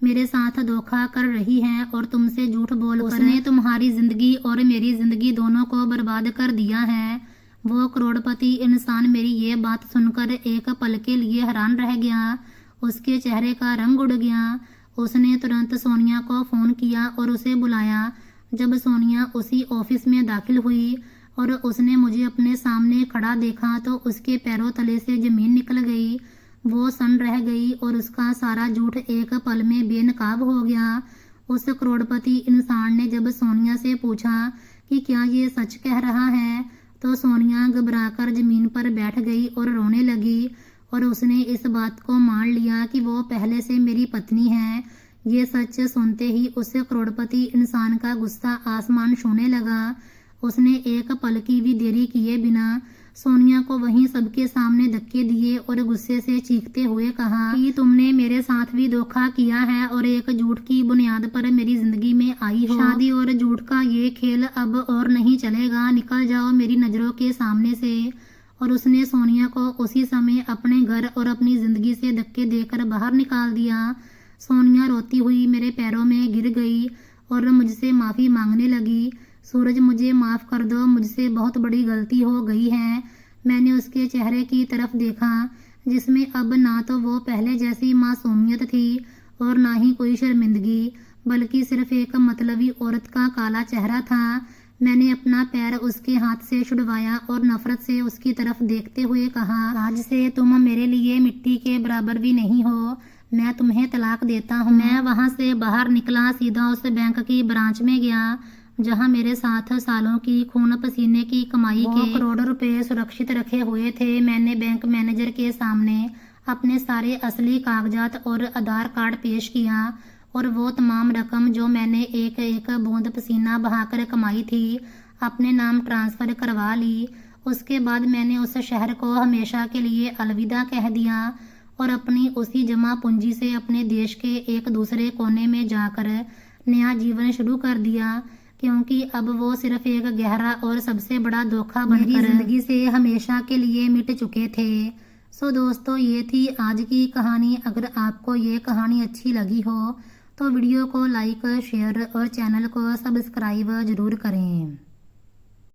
मेरे साथ धोखा कर रही है और तुमसे झूठ बोलकर उसने तुम्हारी जिंदगी और मेरी जिंदगी दोनों को बर्बाद कर दिया है। वो करोड़पति इंसान मेरी ये बात सुनकर एक पल के लिए हैरान रह गया। उसके चेहरे का रंग उड़ गया। उसने तुरंत सोनिया को फोन किया और उसे बुलाया। जब सोनिया उसी ऑफिस में दाखिल हुई और उसने मुझे अपने सामने खड़ा देखा तो उसके पैरों तले से जमीन निकल गई। वो सन्न रह गई और उसका सारा झूठ एक पल में बेनकाब हो गया। उस करोड़पति इंसान ने जब सोनिया से पूछा कि क्या ये सच कह रहा है तो सोनिया घबराकर जमीन पर बैठ गई और रोने लगी और उसने इस बात को मान लिया कि वो पहले से मेरी पत्नी है। ये सच सुनते ही उस करोड़पति इंसान का गुस्सा आसमान छूने लगा। उसने एक पल की भी देरी किए बिना सोनिया को वहीं सबके सामने धक्के दिए और गुस्से से चीखते हुए कहा कि तुमने मेरे साथ भी धोखा किया है और एक झूठ की बुनियाद पर मेरी जिंदगी में आई हो। शादी और झूठ का ये खेल अब और नहीं चलेगा, निकल जाओ मेरी नजरों के सामने से। और उसने सोनिया को उसी समय अपने घर और अपनी जिंदगी से धक्के देकर बाहर निकाल दिया। सोनिया रोती हुई मेरे पैरों में गिर गई और मुझसे माफी मांगने लगी। सूरज, मुझे माफ़ कर दो, मुझसे बहुत बड़ी गलती हो गई है। मैंने उसके चेहरे की तरफ देखा जिसमें अब ना तो वो पहले जैसी मासूमियत थी और ना ही कोई शर्मिंदगी, बल्कि सिर्फ एक मतलबी औरत का काला चेहरा था। मैंने अपना पैर उसके हाथ से छुड़वाया और नफरत से उसकी तरफ देखते हुए कहा, आज से तुम मेरे लिए मिट्टी के बराबर भी नहीं हो। मैं तुम्हें तलाक देता हूँ। मैं वहाँ से बाहर निकला, सीधा उस बैंक की ब्रांच में गया जहां मेरे साथ सालों की खून पसीने की कमाई के करोड़ों रुपए सुरक्षित रखे हुए थे। मैंने बैंक मैनेजर के सामने अपने सारे असली कागजात और आधार कार्ड पेश किया और वो तमाम रकम जो मैंने एक एक बूंद पसीना बहाकर कमाई थी अपने नाम ट्रांसफ़र करवा ली। उसके बाद मैंने उस शहर को हमेशा के लिए अलविदा कह दिया और अपनी उसी जमा पूंजी से अपने देश के एक दूसरे कोने में जाकर नया जीवन शुरू कर दिया, क्योंकि अब वो सिर्फ एक गहरा और सबसे बड़ा धोखा बनकर जिंदगी से हमेशा के लिए मिट चुके थे। सो दोस्तों, ये थी आज की कहानी। अगर आपको ये कहानी अच्छी लगी हो तो वीडियो को लाइक, शेयर और चैनल को सब्सक्राइब ज़रूर करें।